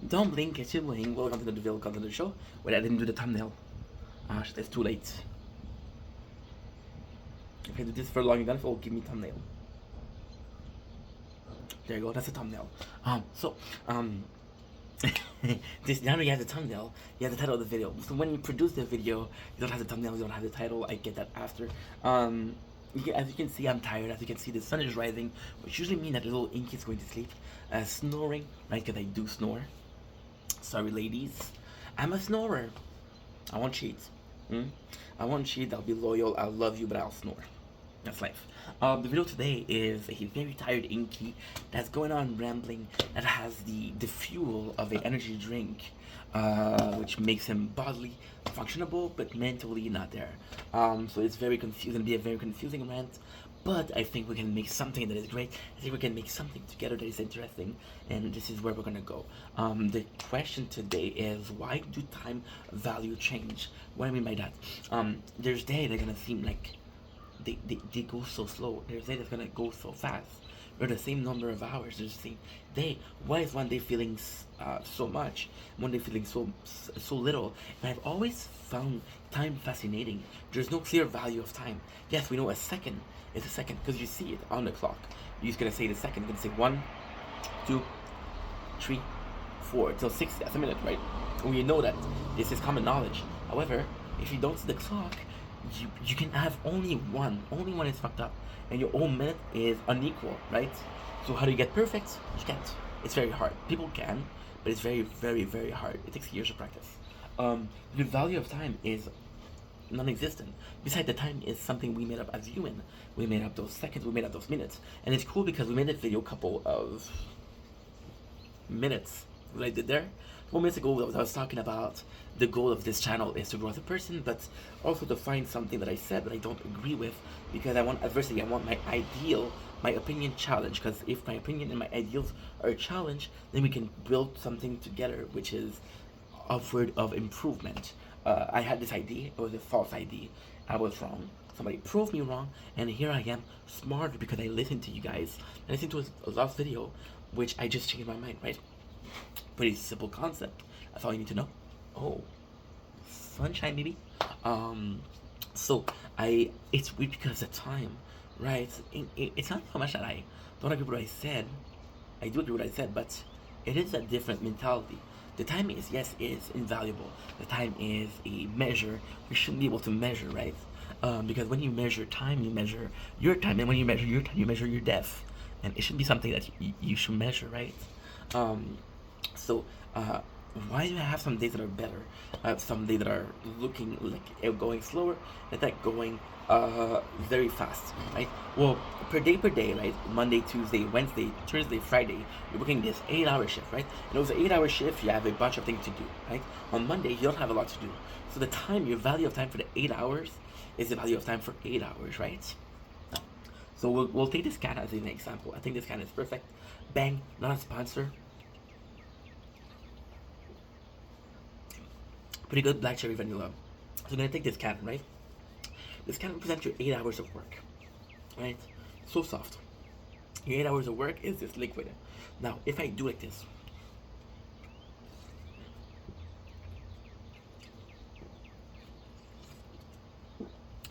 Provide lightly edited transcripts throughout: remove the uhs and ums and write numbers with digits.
Don't blink, it's sibling. Welcome to the Deville Content Show. Wait, I didn't do the thumbnail. It's too late. If I do this for long enough, it will give me thumbnail. There you go, that's a thumbnail. So, this now you have the thumbnail, you have the title of the video. So when you produce the video, you don't have the thumbnail, you don't have the title. I get that after. As you can see, I'm tired. As you can see, the sun is rising, which usually means that little Inky is going to sleep. Snoring, right? Because I do snore. Sorry, ladies. I'm a snorer. I won't cheat. I won't cheat. I'll be loyal. I'll love you, but I'll snore. That's life. The video today is a very tired Inky that's going on rambling, that has the fuel of an energy drink, which makes him bodily functionable but mentally not there. So it's very confusing. Be a very confusing rant, but I think we can make something that is great. I think we can make something together that is interesting, and this is where we're gonna go. The question today is, why do time value change? What I mean by that, there's days that are gonna seem like they go so slow. There's days that's gonna go so fast. Or the same number of hours, there's the same day. Why is one day feeling so much, one day feeling so little? And I've always found time fascinating. There's no clear value of time. Yes, we know a second is a second because you see it on the clock. You're just gonna say the second. You're gonna say 1, 2, 3, 4 till 6. That's a minute, right? And we know that this is common knowledge. However, if you don't see the clock, you can have only one is fucked up, and your own minute is unequal, right? So how do you get perfect? You can't. It's very hard. People can, but it's very, very, very hard. It takes years of practice. The value of time is non-existent. Besides, the time is something we made up as human. We made up those seconds, we made up those minutes, and it's cool because we made this video a couple of minutes. What I did there 4 minutes ago, I was talking about the goal of this channel is to grow as a person, but also to find something that I said that I don't agree with, because I want adversity. I want my ideal, my opinion challenged, because if my opinion and my ideals are challenged, then we can build something together which is upward of improvement. I had this idea. It was a false idea. I was wrong. Somebody proved me wrong, and here I am, smarter because I listened to you guys. I listened to a last video, which I just changed my mind, right? Pretty simple concept. That's all you need to know. Oh, sunshine, baby. So it's weird because the time, right? It's not so much that I don't agree with what I said. I do agree with what I said, but it is a different mentality. The time is, yes, is invaluable. The time is a measure we shouldn't be able to measure, right? Because when you measure time, you measure your time, and when you measure your time, you measure your death, and it should be something that you should measure, right? So, why do I have some days that are better? I have some days that are looking like going slower, and that going very fast, right? Well, per day, right? Monday, Tuesday, Wednesday, Thursday, Friday, you're working this 8-hour shift, right? And those 8-hour shift, you have a bunch of things to do, right? On Monday, you don't have a lot to do. So the time, your value of time for the 8 hours is the value of time for 8 hours, right? So we'll take this can as an example. I think this can is perfect. Bang, not a sponsor. Pretty good black cherry vanilla. So I'm gonna take this can, right? This can represents your 8 hours of work, right? So soft. Your 8 hours of work is this liquid. Now, if I do like this,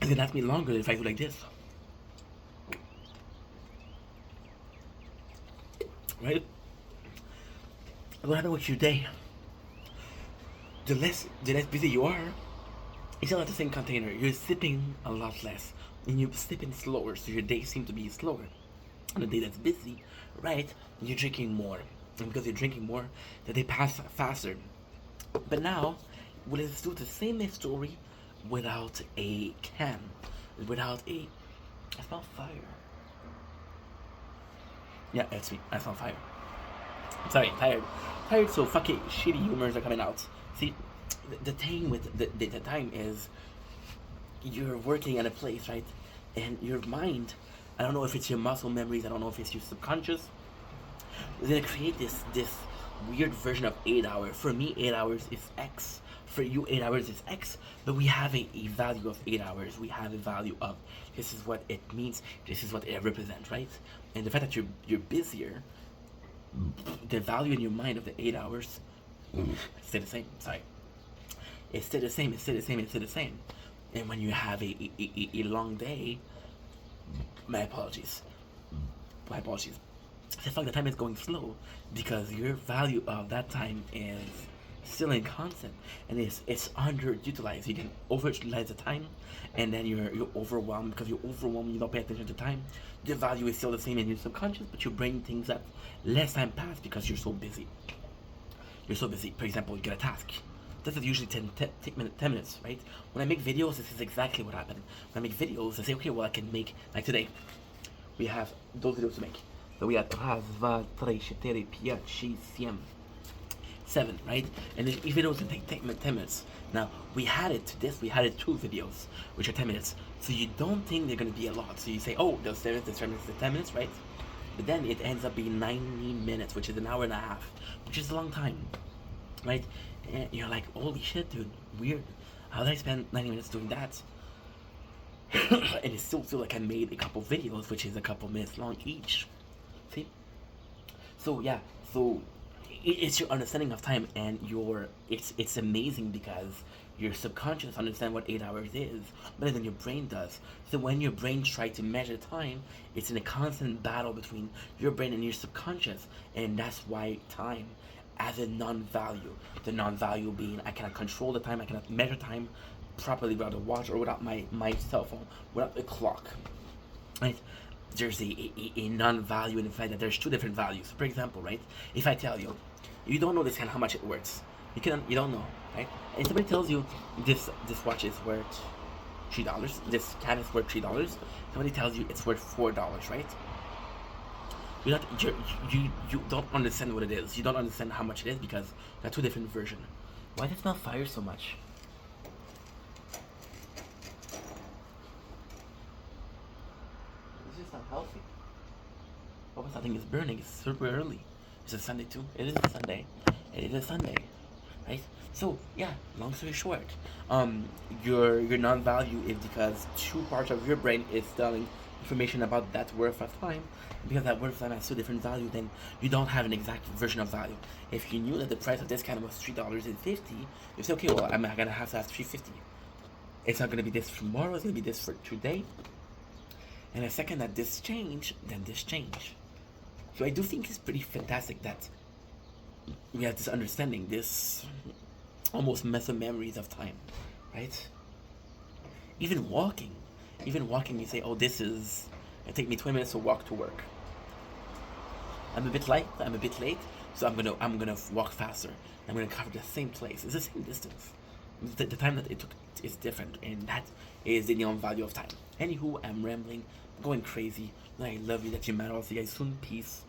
it's gonna last me longer than if I do like this, right? What happened with your day? The less busy you are, it's not the same container. You're sipping a lot less, and you're sipping slower, so your day seems to be slower. On a day that's busy, right? You're drinking more, and because you're drinking more, the day passes faster. But now, let's do the same story without a can, without a. I smell fire. Yeah, that's me. I smell fire. I'm sorry, tired. So fucking shitty humors are coming out. See, the thing with the time is you're working at a place, right? And your mind, I don't know if it's your muscle memories, I don't know if it's your subconscious, is gonna create this weird version of 8 hours. For me, 8 hours is X. For you, 8 hours is X. But we have a value of 8 hours. We have a value of this is what it means. This is what it represents, right? And the fact that you're busier, the value in your mind of the 8 hours Stay the same. Sorry. It stay the same. It stay the same. It stay the same. And when you have a long day, my apologies. My apologies. The fact the time is going slow because your value of that time is still in constant and it's underutilized. You can overutilize the time and then you're overwhelmed because you're overwhelmed, you don't pay attention to time. The value is still the same in your subconscious, but your brain thinks that less time passed because you're so busy. You're so busy. For example, you get a task. This is usually 10 minutes, right? When I make videos, this is exactly what happened. When I make videos, I say, okay, well, I can make, like today, we have those videos to make. So we have 7, right? And then each video can take 10 minutes. Now, we had it 2 videos, which are 10 minutes. So you don't think they're gonna be a lot. So you say, oh, those 7 minutes, 10 minutes, right? But then it ends up being 90 minutes, which is an hour and a half, which is a long time, right? And you're like, holy shit, dude, weird. How did I spend 90 minutes doing that? And it still feel like I made a couple videos, which is a couple minutes long each. See? So yeah, so it's your understanding of time, and it's amazing because your subconscious understands what 8 hours is better than your brain does. So when your brain tries to measure time, it's in a constant battle between your brain and your subconscious, and that's why time as a non-value. The non-value being I cannot control the time, I cannot measure time properly without a watch or without my cell phone, without a clock. Right? There's a non-value in the fact that there's 2 different values. For example, right? If I tell you, you don't know this kind of how much it worth. You don't know, right? And somebody tells you this watch is worth $3, this cat is worth $3. Somebody tells you it's worth $4, right? You don't understand what it is. You don't understand how much it is because they're 2 different versions. Why does it smell fire so much? It's just not healthy. Oh, that thing is burning. It's super early. It's a Sunday too. It is a Sunday. It is a Sunday, right? So yeah, long story short, your non-value is because 2 parts of your brain is telling information about that worth of time. Because that worth of time has 2 different values, then you don't have an exact version of value. If you knew that the price of this kind was $3.50, you say, okay, well, I'm gonna have to have $3.50. It's not gonna be this tomorrow. It's gonna be this for today. And the second that this change, then this change. So I do think it's pretty fantastic that we have this understanding, this almost muscle memories of time, right? Even walking, you say, oh, it take me 20 minutes to walk to work. I'm a bit late, so I'm gonna walk faster. I'm gonna cover the same place. It's the same distance. The time that it took is different, and that is the value of time. Anywho, I'm rambling, going crazy. I love you, that you matter. I'll see you guys soon. Peace.